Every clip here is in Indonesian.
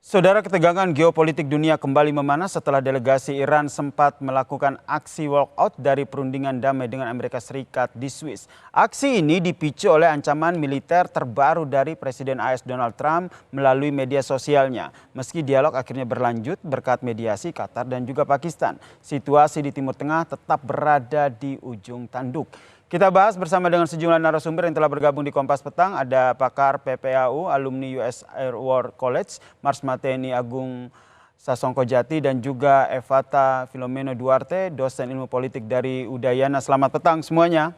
Saudara, ketegangan geopolitik dunia kembali memanas setelah delegasi Iran sempat melakukan aksi walkout dari perundingan damai dengan Amerika Serikat di Swiss. Aksi ini dipicu oleh ancaman militer terbaru dari Presiden AS Donald Trump melalui media sosialnya. Meski dialog akhirnya berlanjut berkat mediasi Qatar dan juga Pakistan, situasi di Timur Tengah tetap berada di ujung tanduk. Kita bahas bersama dengan sejumlah narasumber yang telah bergabung di Kompas Petang. Ada pakar PPAU, alumni US Air War College, Mars Mateni Agung Sasongkojati, dan juga Evata Filomeno Duarte, dosen ilmu politik dari Udayana. Selamat petang semuanya.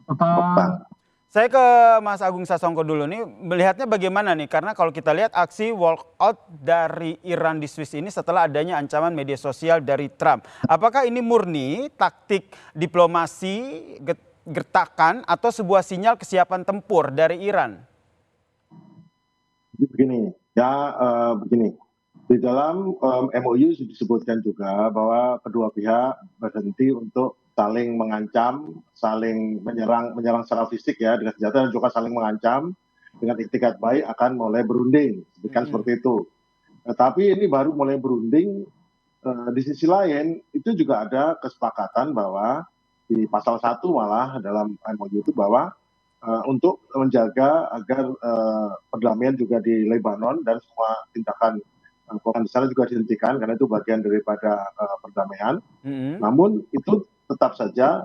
Petang. Saya ke Mas Agung Sasongko dulu nih, melihatnya bagaimana nih? Karena kalau kita lihat aksi walkout dari Iran di Swiss ini setelah adanya ancaman media sosial dari Trump. Apakah ini murni taktik diplomasi, gertakan, atau sebuah sinyal kesiapan tempur dari Iran? Begini, begini. Di dalam MOU disebutkan juga bahwa kedua pihak berhenti untuk saling mengancam, saling menyerang secara fisik ya dengan senjata, dan juga saling mengancam dengan iktikat baik akan mulai berunding, sebutkan seperti itu. Tapi ini baru mulai berunding. Di sisi lain itu juga ada kesepakatan bahwa di pasal 1 malah dalam MOU itu bahwa untuk menjaga agar perdamaian juga di Lebanon dan semua tindakan di sana juga dihentikan karena itu bagian daripada perdamaian. Namun itu tetap saja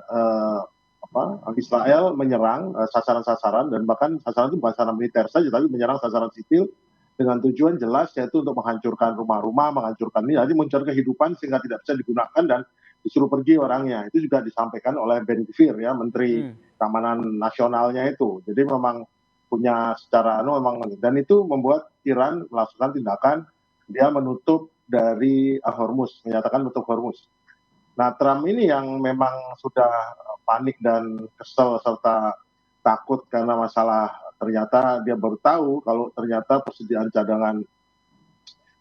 Israel menyerang sasaran-sasaran, dan bahkan sasaran itu bukan sasaran militer saja tapi menyerang sasaran sipil dengan tujuan jelas, yaitu untuk menghancurkan rumah-rumah, menghancurkan ini, jadi mencari kehidupan sehingga tidak bisa digunakan dan disuruh pergi orangnya. Itu juga disampaikan oleh Ben Gvir ya, Menteri Keamanan Nasionalnya itu. Jadi memang punya secara memang, dan itu membuat Iran melakukan tindakan dia menutup dari Hormuz, menyatakan menutup Hormuz. Nah, Trump ini yang memang sudah panik dan kesel serta takut karena masalah, ternyata dia baru tahu kalau ternyata persediaan cadangan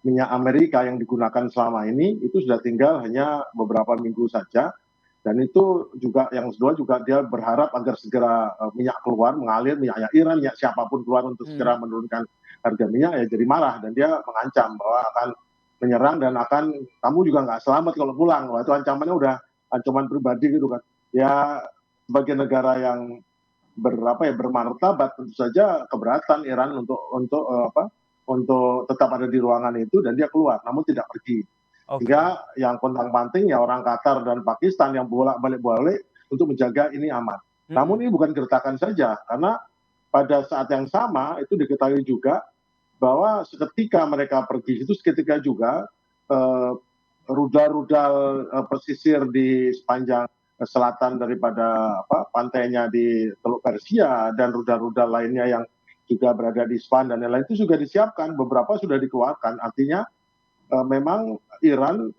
minyak Amerika yang digunakan selama ini itu sudah tinggal hanya beberapa minggu saja. Dan itu juga yang kedua juga dia berharap agar segera minyak keluar, mengalir, minyaknya Iran, minyak siapapun keluar untuk segera menurunkan harga minyak, ya jadi marah. Dan dia mengancam bahwa akan menyerang dan akan, kamu juga nggak selamat kalau pulang. Wah, itu ancamannya udah ancaman pribadi gitu kan. Ya sebagai negara yang bermartabat tentu saja keberatan Iran untuk tetap ada di ruangan itu dan dia keluar namun tidak pergi. Sehingga yang kontang-panting ya orang Qatar dan Pakistan yang bolak-balik untuk menjaga ini aman. Namun ini bukan gertakan saja, karena pada saat yang sama itu diketahui juga bahwa seketika mereka pergi itu seketika juga rudal-rudal pesisir di sepanjang selatan daripada pantainya di Teluk Persia dan rudal-rudal lainnya yang juga berada di Isfahan dan lain-lain itu juga disiapkan, beberapa sudah dikeluarkan. Artinya memang Iran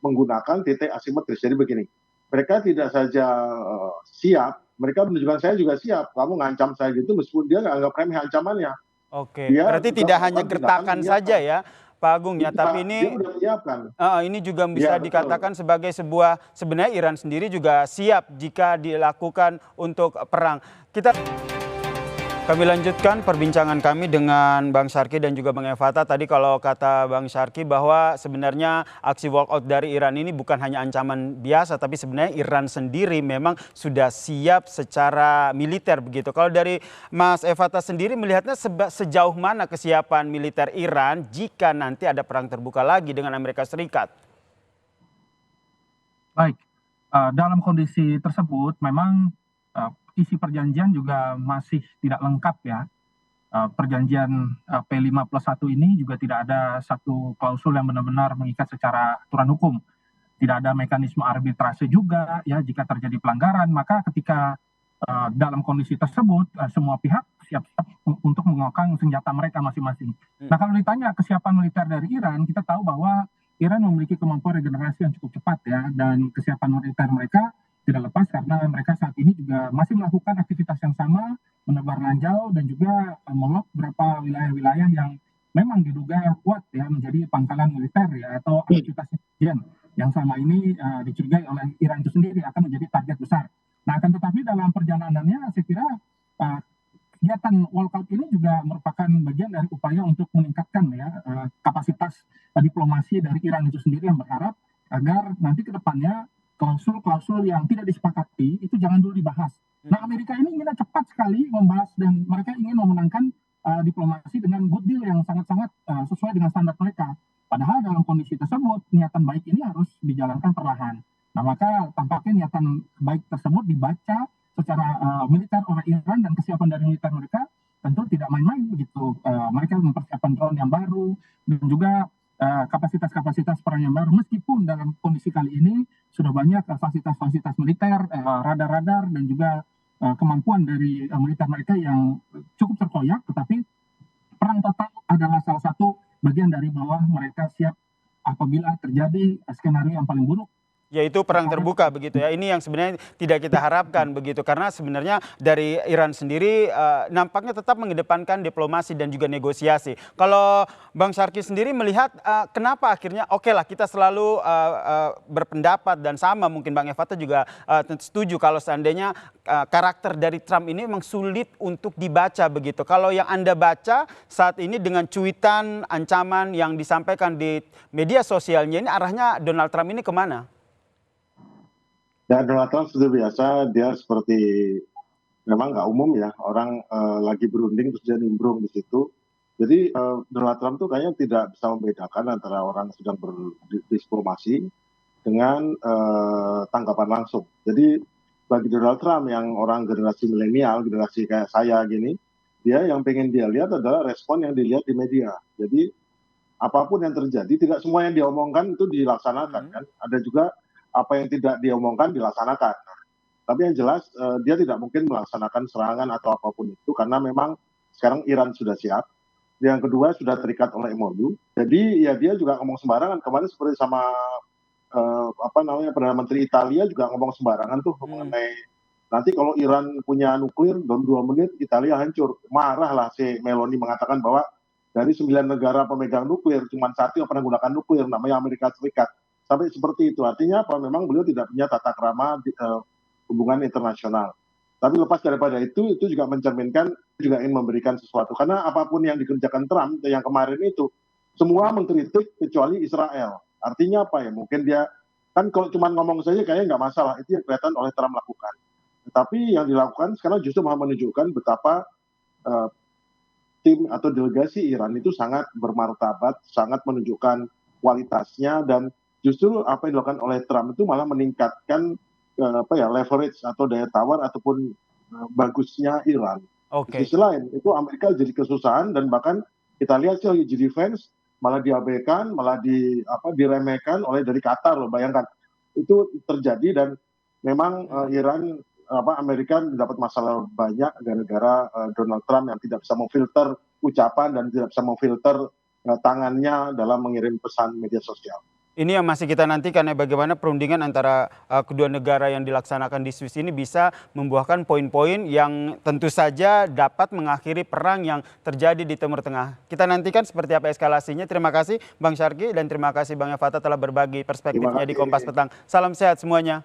menggunakan titik asimetris. Jadi begini, mereka tidak saja siap, mereka menunjukkan saya juga siap. Kamu ngancam saya gitu, meskipun dia nggak anggap remeh ancamannya. Oke, berarti tidak hanya gertakan saja ya, Pak Agung ya, tapi ini juga bisa dikatakan sebagai sebuah, sebenarnya Iran sendiri juga siap jika dilakukan untuk perang. Kami lanjutkan perbincangan kami dengan Bang Syarki dan juga Bang Evata. Tadi kalau kata Bang Syarki bahwa sebenarnya aksi walkout dari Iran ini bukan hanya ancaman biasa, tapi sebenarnya Iran sendiri memang sudah siap secara militer begitu. Kalau dari Mas Evata sendiri melihatnya sejauh mana kesiapan militer Iran jika nanti ada perang terbuka lagi dengan Amerika Serikat? Baik, dalam kondisi tersebut memang isi perjanjian juga masih tidak lengkap ya. Perjanjian P5+1 ini juga tidak ada satu klausul yang benar-benar mengikat secara aturan hukum. Tidak ada mekanisme arbitrase juga ya, jika terjadi pelanggaran maka ketika dalam kondisi tersebut semua pihak siap untuk menggunakan senjata mereka masing-masing. Nah, kalau ditanya kesiapan militer dari Iran, kita tahu bahwa Iran memiliki kemampuan regenerasi yang cukup cepat ya, dan kesiapan militer mereka tidak lepas karena mereka saat ini juga masih melakukan aktivitas yang sama, menebar ranjau dan juga melok beberapa wilayah-wilayah yang memang diduga kuat ya menjadi pangkalan militer ya, atau aktivitas intelijen yang selama ini dicurigai oleh Iran itu sendiri akan menjadi target besar. Nah, akan tetapi dalam perjalanannya saya kira kegiatan walkout ini juga merupakan bagian dari upaya untuk meningkatkan ya kapasitas diplomasi dari Iran itu sendiri, yang berharap agar nanti ke depannya klausul-klausul yang tidak disepakati itu jangan dulu dibahas. Nah, Amerika ini ingin cepat sekali membahas dan mereka ingin memenangkan diplomasi dengan good deal yang sangat-sangat sesuai dengan standar mereka. Padahal dalam kondisi tersebut niatan baik ini harus dijalankan perlahan. Nah, maka tampaknya niatan baik tersebut dibaca secara militer oleh Iran dan kesiapan dari militer mereka tentu tidak main-main begitu. Mereka mempersiapkan drone yang baru dan juga kapasitas-kapasitas perang yang baru, meskipun dalam kondisi kali ini sudah banyak fasilitas-fasilitas militer, radar-radar dan juga kemampuan dari militer mereka yang cukup terkoyak, tetapi perang total adalah salah satu bagian dari bahwa mereka siap apabila terjadi skenario yang paling buruk, yaitu perang terbuka begitu ya. Ini yang sebenarnya tidak kita harapkan begitu, karena sebenarnya dari Iran sendiri nampaknya tetap mengedepankan diplomasi dan juga negosiasi. Kalau Bang Syarki sendiri melihat kenapa akhirnya oke lah kita selalu berpendapat dan sama, mungkin Bang Evata juga setuju kalau seandainya karakter dari Trump ini memang sulit untuk dibaca begitu. Kalau yang Anda baca saat ini dengan cuitan ancaman yang disampaikan di media sosialnya ini, arahnya Donald Trump ini kemana? Ya, Donald Trump seperti biasa, dia seperti memang nggak umum ya, orang lagi berunding terus dia nimbrung di situ. Jadi Donald Trump tuh kayaknya tidak bisa membedakan antara orang sedang berdiplomasi dengan tanggapan langsung. Jadi bagi Donald Trump yang orang generasi milenial, generasi kayak saya gini, dia yang pengen dia lihat adalah respon yang dilihat di media. Jadi apapun yang terjadi, tidak semua yang diomongkan itu dilaksanakan kan. Ada juga apa yang tidak diomongkan dilaksanakan. Tapi yang jelas dia tidak mungkin melaksanakan serangan atau apapun itu karena memang sekarang Iran sudah siap. Yang kedua sudah terikat oleh MOU. Jadi ya dia juga ngomong sembarangan. Kemarin seperti sama Perdana Menteri Italia juga ngomong sembarangan tuh mengenai nanti kalau Iran punya nuklir dalam 2 menit Italia hancur. Marah lah si Meloni mengatakan bahwa dari 9 negara pemegang nuklir cuma 1 yang pernah menggunakan nuklir, namanya Amerika Serikat. Sampai seperti itu, artinya apa? Memang beliau tidak punya tata krama hubungan internasional. Tapi lepas daripada itu juga mencerminkan, juga ingin memberikan sesuatu. Karena apapun yang dikerjakan Trump yang kemarin itu, semua mengkritik kecuali Israel. Artinya apa ya? Mungkin dia, kan kalau cuma ngomong saja kayaknya nggak masalah. Itu yang kelihatan oleh Trump lakukan. Tapi yang dilakukan sekarang justru malah menunjukkan betapa tim atau delegasi Iran itu sangat bermartabat, sangat menunjukkan kualitasnya, dan justru apa yang dilakukan oleh Trump itu malah meningkatkan leverage atau daya tawar ataupun bagusnya Iran. Di sisi lain itu Amerika jadi kesusahan dan bahkan kita lihat sih G-Defense malah diabaikan, malah diremehkan oleh dari Qatar loh. Bayangkan itu terjadi dan memang Amerika mendapat masalah banyak gara-gara Donald Trump yang tidak bisa memfilter ucapan dan tidak bisa memfilter tangannya dalam mengirim pesan media sosial. Ini yang masih kita nantikan ya, bagaimana perundingan antara kedua negara yang dilaksanakan di Swiss ini bisa membuahkan poin-poin yang tentu saja dapat mengakhiri perang yang terjadi di Timur Tengah. Kita nantikan seperti apa eskalasinya. Terima kasih Bang Syarki dan terima kasih Bang Evata telah berbagi perspektifnya di Kompas Petang. Salam sehat semuanya.